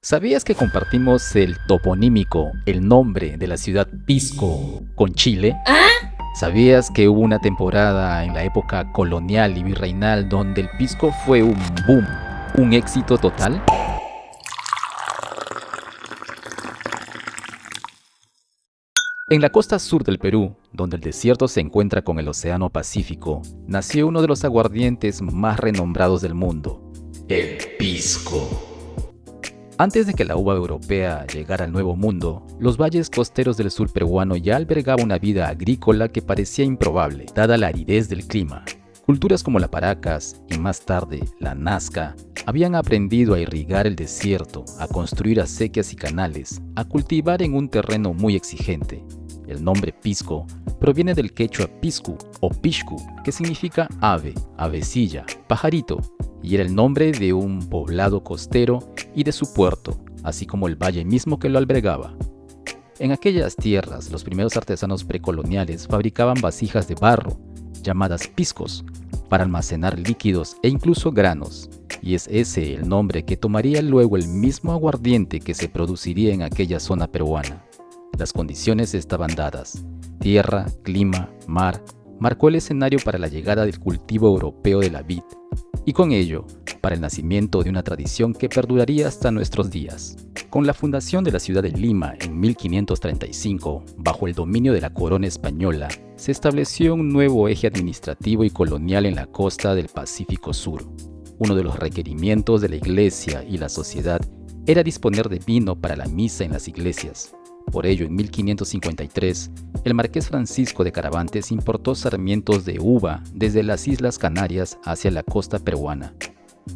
¿Sabías que compartimos el toponímico, el nombre de la ciudad Pisco, con Chile? ¿Sabías que hubo una temporada en la época colonial y virreinal donde el pisco fue un boom, un éxito total? En la costa sur del Perú, donde el desierto se encuentra con el Océano Pacífico, nació uno de los aguardientes más renombrados del mundo, el pisco. Antes de que la uva europea llegara al Nuevo Mundo, los valles costeros del sur peruano ya albergaban una vida agrícola que parecía improbable, dada la aridez del clima. Culturas como la Paracas y más tarde la Nazca habían aprendido a irrigar el desierto, a construir acequias y canales, a cultivar en un terreno muy exigente. El nombre pisco proviene del quechua piscu o pixcu, que significa ave, avecilla, pajarito, y era el nombre de un poblado costero y de su puerto, así como el valle mismo que lo albergaba. En aquellas tierras, los primeros artesanos precoloniales fabricaban vasijas de barro, llamadas piscos, para almacenar líquidos e incluso granos, y es ese el nombre que tomaría luego el mismo aguardiente que se produciría en aquella zona peruana. Las condiciones estaban dadas: tierra, clima, mar, marcó el escenario para la llegada del cultivo europeo de la vid, y con ello, para el nacimiento de una tradición que perduraría hasta nuestros días. Con la fundación de la ciudad de Lima en 1535, bajo el dominio de la corona española, se estableció un nuevo eje administrativo y colonial en la costa del Pacífico Sur. Uno de los requerimientos de la iglesia y la sociedad era disponer de vino para la misa en las iglesias. Por ello, en 1553, el marqués Francisco de Caravantes importó sarmientos de uva desde las Islas Canarias hacia la costa peruana.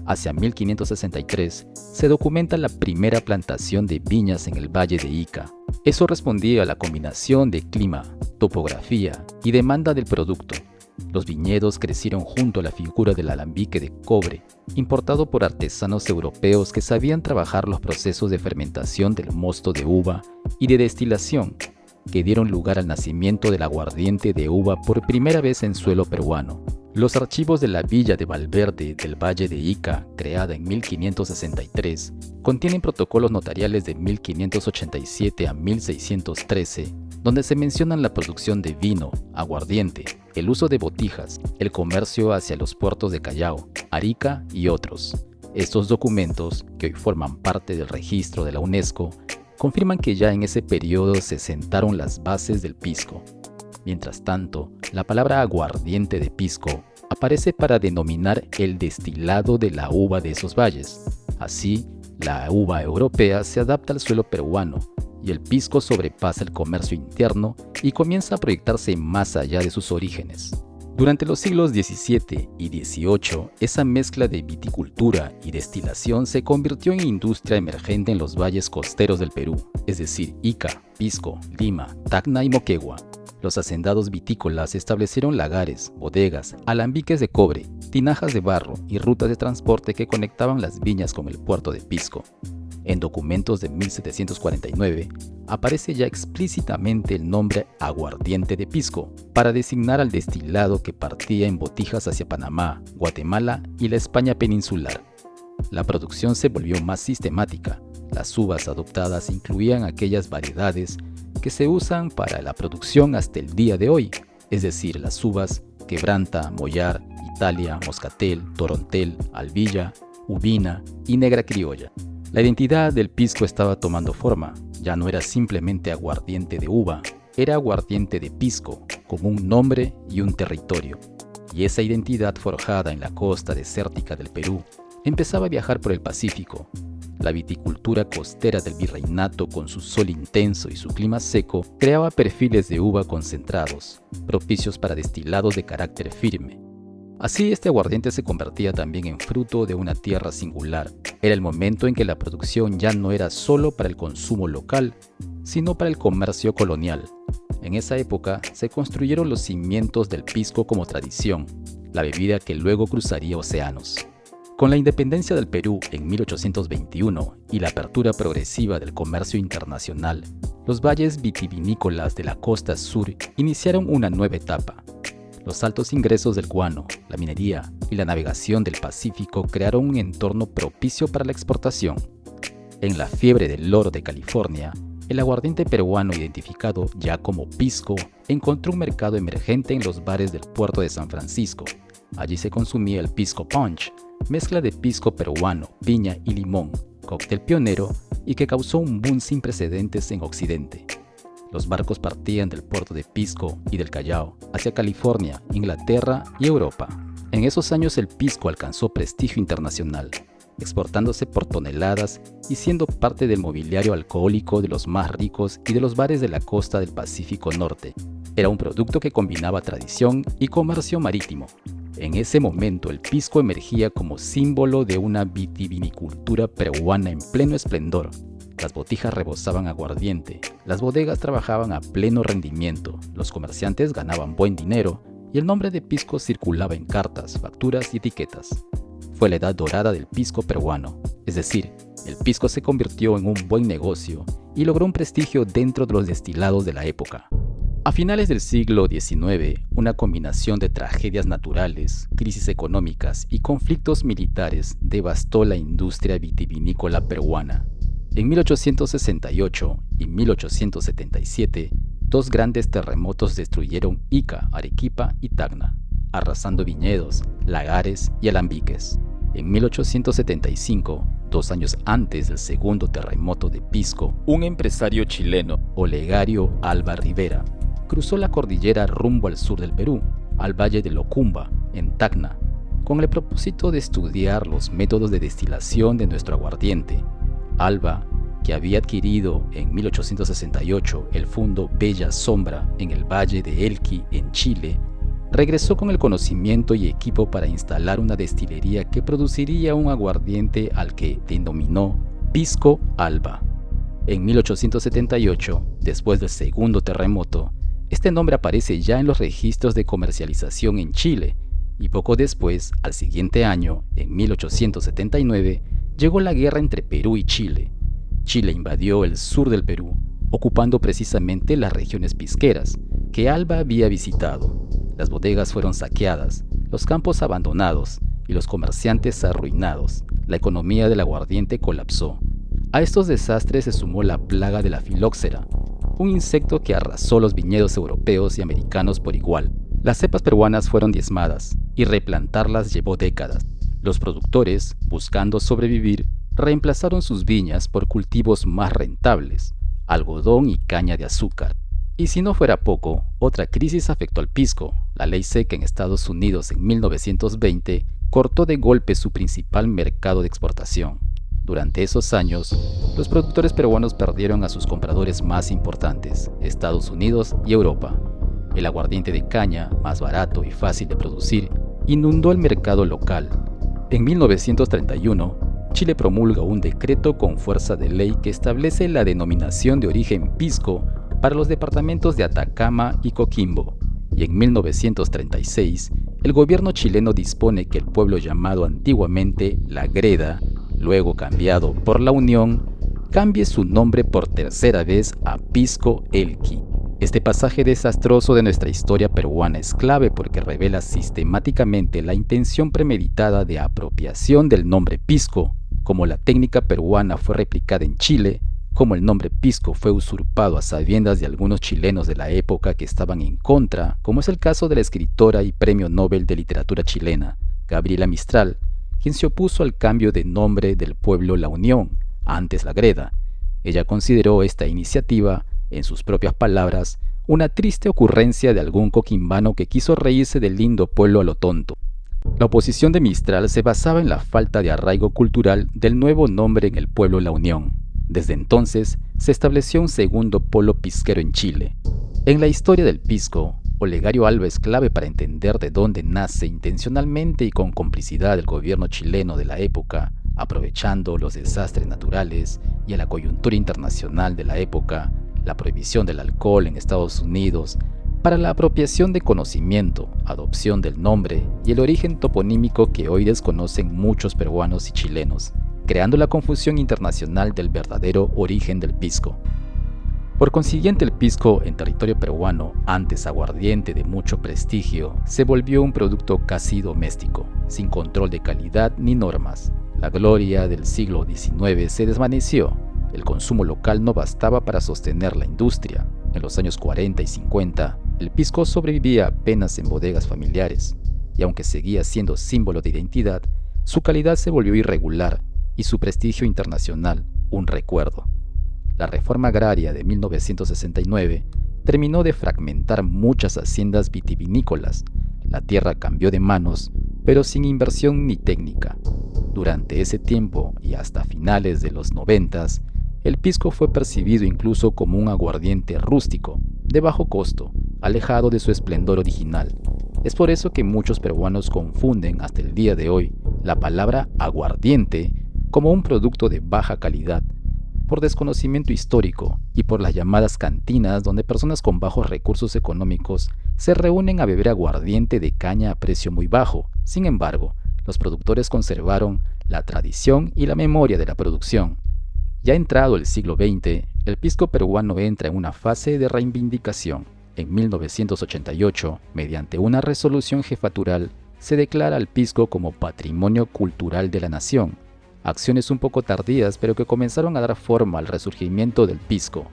Hacia 1563 se documenta la primera plantación de viñas en el valle de Ica. Eso respondía a la combinación de clima, topografía y demanda del producto. Los viñedos crecieron junto a la figura del alambique de cobre, importado por artesanos europeos que sabían trabajar los procesos de fermentación del mosto de uva y de destilación, que dieron lugar al nacimiento del aguardiente de uva por primera vez en suelo peruano. Los archivos de la villa de Valverde del Valle de Ica, creada en 1563, contienen protocolos notariales de 1587 a 1613, donde se mencionan la producción de vino, aguardiente, el uso de botijas, el comercio hacia los puertos de Callao, Arica y otros. Estos documentos, que hoy forman parte del registro de la UNESCO, confirman que ya en ese periodo se sentaron las bases del pisco. Mientras tanto, la palabra aguardiente de pisco aparece para denominar el destilado de la uva de esos valles. Así, la uva europea se adapta al suelo peruano y el pisco sobrepasa el comercio interno y comienza a proyectarse más allá de sus orígenes. Durante los siglos XVII y XVIII, esa mezcla de viticultura y destilación se convirtió en industria emergente en los valles costeros del Perú, es decir, Ica, Pisco, Lima, Tacna y Moquegua. Los hacendados vitícolas establecieron lagares, bodegas, alambiques de cobre, tinajas de barro y rutas de transporte que conectaban las viñas con el puerto de Pisco. En documentos de 1749 aparece ya explícitamente el nombre aguardiente de pisco para designar al destilado que partía en botijas hacia Panamá, Guatemala y la España peninsular. La producción se volvió más sistemática. Las uvas adoptadas incluían aquellas variedades que se usan para la producción hasta el día de hoy, es decir, las uvas Quebranta, Mollar, Italia, Moscatel, Torontel, Albilla, Uvina y Negra Criolla. La identidad del pisco estaba tomando forma. Ya no era simplemente aguardiente de uva, era aguardiente de pisco, con un nombre y un territorio. Y esa identidad forjada en la costa desértica del Perú empezaba a viajar por el Pacífico. La viticultura costera del virreinato, con su sol intenso y su clima seco, creaba perfiles de uva concentrados, propicios para destilados de carácter firme. Así, este aguardiente se convertía también en fruto de una tierra singular. Era el momento en que la producción ya no era solo para el consumo local, sino para el comercio colonial. En esa época se construyeron los cimientos del pisco como tradición, la bebida que luego cruzaría océanos. Con la independencia del Perú en 1821 y la apertura progresiva del comercio internacional, los valles vitivinícolas de la costa sur iniciaron una nueva etapa. Los altos ingresos del guano, la minería y la navegación del Pacífico crearon un entorno propicio para la exportación. En la fiebre del oro de California, el aguardiente peruano identificado ya como pisco encontró un mercado emergente en los bares del puerto de San Francisco. Allí se consumía el pisco punch, mezcla de pisco peruano, piña y limón, cóctel pionero y que causó un boom sin precedentes en Occidente. Los barcos partían del puerto de Pisco y del Callao hacia California, Inglaterra y Europa. En esos años el pisco alcanzó prestigio internacional, exportándose por toneladas y siendo parte del mobiliario alcohólico de los más ricos y de los bares de la costa del Pacífico Norte. Era un producto que combinaba tradición y comercio marítimo. En ese momento el pisco emergía como símbolo de una vitivinicultura peruana en pleno esplendor. Las botijas rebosaban aguardiente, las bodegas trabajaban a pleno rendimiento, los comerciantes ganaban buen dinero y el nombre de pisco circulaba en cartas, facturas y etiquetas. Fue la edad dorada del pisco peruano, es decir, el pisco se convirtió en un buen negocio y logró un prestigio dentro de los destilados de la época. A finales del siglo XIX, una combinación de tragedias naturales, crisis económicas y conflictos militares devastó la industria vitivinícola peruana. En 1868 y 1877, dos grandes terremotos destruyeron Ica, Arequipa y Tacna, arrasando viñedos, lagares y alambiques. En 1875, 2 años antes del segundo terremoto de Pisco, un empresario chileno, Olegario Alba Rivera, cruzó la cordillera rumbo al sur del Perú, al valle de Locumba, en Tacna, con el propósito de estudiar los métodos de destilación de nuestro aguardiente. Alba, que había adquirido en 1868 el fundo Bella Sombra en el valle de Elqui, en Chile, regresó con el conocimiento y equipo para instalar una destilería que produciría un aguardiente al que denominó Pisco Alba. En 1878, después del segundo terremoto, este nombre aparece ya en los registros de comercialización en Chile, y poco después, al siguiente año, en 1879, llegó la guerra entre Perú y Chile. Chile invadió el sur del Perú, ocupando precisamente las regiones pisqueras que Alba había visitado. Las bodegas fueron saqueadas, los campos abandonados y los comerciantes arruinados. La economía del aguardiente colapsó. A estos desastres se sumó la plaga de la filóxera, un insecto que arrasó los viñedos europeos y americanos por igual. Las cepas peruanas fueron diezmadas y replantarlas llevó décadas. Los productores, buscando sobrevivir, reemplazaron sus viñas por cultivos más rentables, algodón y caña de azúcar. Y si no fuera poco, otra crisis afectó al pisco. La ley seca en Estados Unidos en 1920 cortó de golpe su principal mercado de exportación. Durante esos años, los productores peruanos perdieron a sus compradores más importantes, Estados Unidos y Europa. El aguardiente de caña, más barato y fácil de producir, inundó el mercado local. En 1931, Chile promulga un decreto con fuerza de ley que establece la denominación de origen pisco para los departamentos de Atacama y Coquimbo, y en 1936 el gobierno chileno dispone que el pueblo llamado antiguamente La Greda, luego cambiado por La Unión, cambie su nombre por tercera vez a Pisco Elqui. Este pasaje desastroso de nuestra historia peruana es clave porque revela sistemáticamente la intención premeditada de apropiación del nombre pisco, como la técnica peruana fue replicada en Chile, como el nombre pisco fue usurpado a sabiendas de algunos chilenos de la época que estaban en contra, como es el caso de la escritora y premio Nobel de Literatura chilena, Gabriela Mistral, quien se opuso al cambio de nombre del pueblo La Unión, antes La Greda. Ella consideró esta iniciativa, en sus propias palabras, una triste ocurrencia de algún coquimbano que quiso reírse del lindo pueblo a lo tonto. La oposición de Mistral se basaba en la falta de arraigo cultural del nuevo nombre en el pueblo La Unión. Desde entonces, se estableció un segundo polo pisquero en Chile. En la historia del pisco, Olegario Alba es clave para entender de dónde nace intencionalmente y con complicidad el gobierno chileno de la época, aprovechando los desastres naturales y a la coyuntura internacional de la época, la prohibición del alcohol en Estados Unidos, para la apropiación de conocimiento, adopción del nombre y el origen toponímico que hoy desconocen muchos peruanos y chilenos, creando la confusión internacional del verdadero origen del pisco. Por consiguiente, el pisco en territorio peruano, antes aguardiente de mucho prestigio, se volvió un producto casi doméstico, sin control de calidad ni normas. La gloria del siglo XIX se desvaneció. El consumo local no bastaba para sostener la industria. En los años 40 y 50, el pisco sobrevivía apenas en bodegas familiares, y aunque seguía siendo símbolo de identidad, su calidad se volvió irregular y su prestigio internacional un recuerdo. La reforma agraria de 1969 terminó de fragmentar muchas haciendas vitivinícolas. La tierra cambió de manos, pero sin inversión ni técnica. Durante ese tiempo y hasta finales de los 90, el pisco fue percibido incluso como un aguardiente rústico, de bajo costo, alejado de su esplendor original. Es por eso que muchos peruanos confunden hasta el día de hoy la palabra aguardiente como un producto de baja calidad, por desconocimiento histórico y por las llamadas cantinas donde personas con bajos recursos económicos se reúnen a beber aguardiente de caña a precio muy bajo. Sin embargo, los productores conservaron la tradición y la memoria de la producción. Ya entrado el siglo XX, el pisco peruano entra en una fase de reivindicación. En 1988, mediante una resolución jefatural, se declara al pisco como Patrimonio Cultural de la Nación. Acciones un poco tardías, pero que comenzaron a dar forma al resurgimiento del pisco.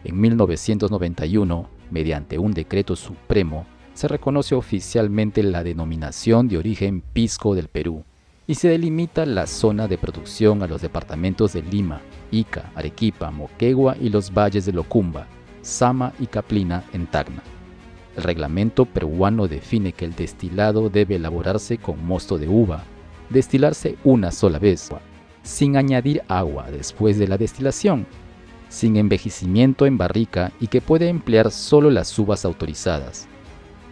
En 1991, mediante un decreto supremo, se reconoce oficialmente la denominación de origen pisco del Perú y se delimita la zona de producción a los departamentos de Lima, Ica, Arequipa, Moquegua y los valles de Locumba, Sama y Caplina en Tacna. El reglamento peruano define que el destilado debe elaborarse con mosto de uva, destilarse una sola vez, sin añadir agua después de la destilación, sin envejecimiento en barrica y que puede emplear solo las uvas autorizadas.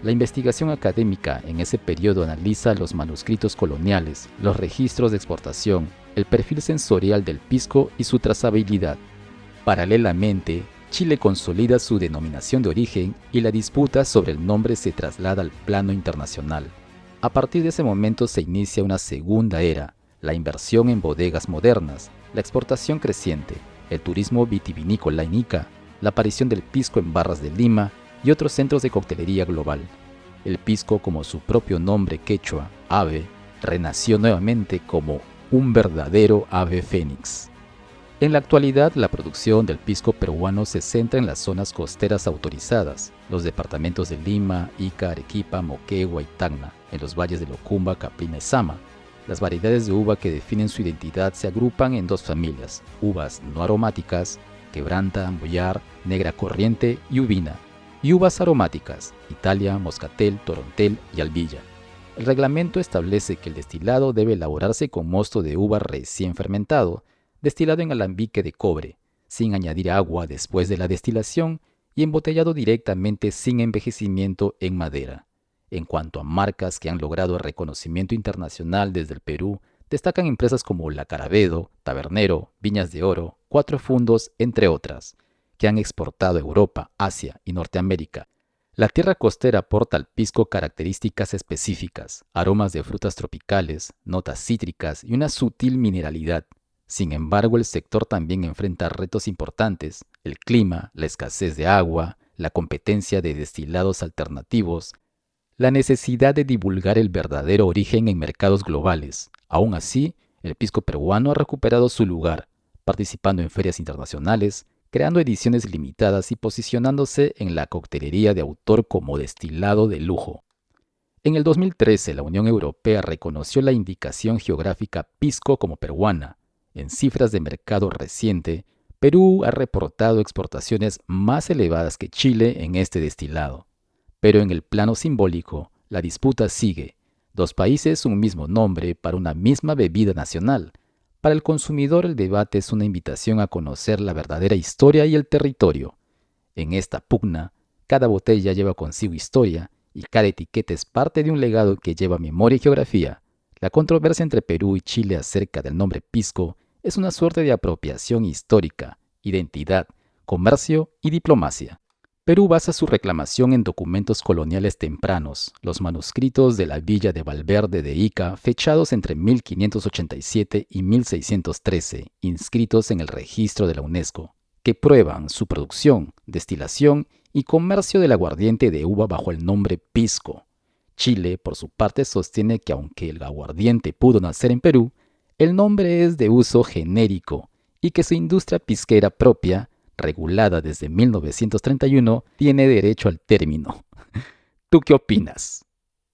La investigación académica en ese periodo analiza los manuscritos coloniales, los registros de exportación, el perfil sensorial del pisco y su trazabilidad. Paralelamente, Chile consolida su denominación de origen y la disputa sobre el nombre se traslada al plano internacional. A partir de ese momento se inicia una segunda era, la inversión en bodegas modernas, la exportación creciente, el turismo vitivinícola en Ica, la aparición del pisco en barras de Lima y otros centros de coctelería global. El pisco, como su propio nombre quechua, ave, renació nuevamente como un verdadero ave fénix. En la actualidad, la producción del pisco peruano se centra en las zonas costeras autorizadas, los departamentos de Lima, Ica, Arequipa, Moquegua y Tacna, en los valles de Locumba, Caplina y Sama. Las variedades de uva que definen su identidad se agrupan en dos familias: uvas no aromáticas, quebranta, ambollar, negra corriente y uvina, y uvas aromáticas, Italia, moscatel, torontel y albilla. El reglamento establece que el destilado debe elaborarse con mosto de uva recién fermentado, destilado en alambique de cobre, sin añadir agua después de la destilación y embotellado directamente sin envejecimiento en madera. En cuanto a marcas que han logrado reconocimiento internacional desde el Perú, destacan empresas como La Caravedo, Tabernero, Viñas de Oro, Cuatro Fundos, entre otras, que han exportado a Europa, Asia y Norteamérica. La tierra costera aporta al pisco características específicas, aromas de frutas tropicales, notas cítricas y una sutil mineralidad. Sin embargo, el sector también enfrenta retos importantes: el clima, la escasez de agua, la competencia de destilados alternativos, la necesidad de divulgar el verdadero origen en mercados globales. Aún así, el pisco peruano ha recuperado su lugar, participando en ferias internacionales, creando ediciones limitadas y posicionándose en la coctelería de autor como destilado de lujo. En el 2013, la Unión Europea reconoció la indicación geográfica pisco como peruana. En cifras de mercado reciente, Perú ha reportado exportaciones más elevadas que Chile en este destilado. Pero en el plano simbólico, la disputa sigue. Dos países, un mismo nombre para una misma bebida nacional. Para el consumidor, el debate es una invitación a conocer la verdadera historia y el territorio. En esta pugna, cada botella lleva consigo historia y cada etiqueta es parte de un legado que lleva memoria y geografía. La controversia entre Perú y Chile acerca del nombre pisco es una suerte de apropiación histórica, identidad, comercio y diplomacia. Perú basa su reclamación en documentos coloniales tempranos, los manuscritos de la villa de Valverde de Ica, fechados entre 1587 y 1613, inscritos en el registro de la UNESCO, que prueban su producción, destilación y comercio del aguardiente de uva bajo el nombre pisco. Chile, por su parte, sostiene que aunque el aguardiente pudo nacer en Perú, el nombre es de uso genérico y que su industria pisquera propia, regulada desde 1931, tiene derecho al término. ¿Tú qué opinas?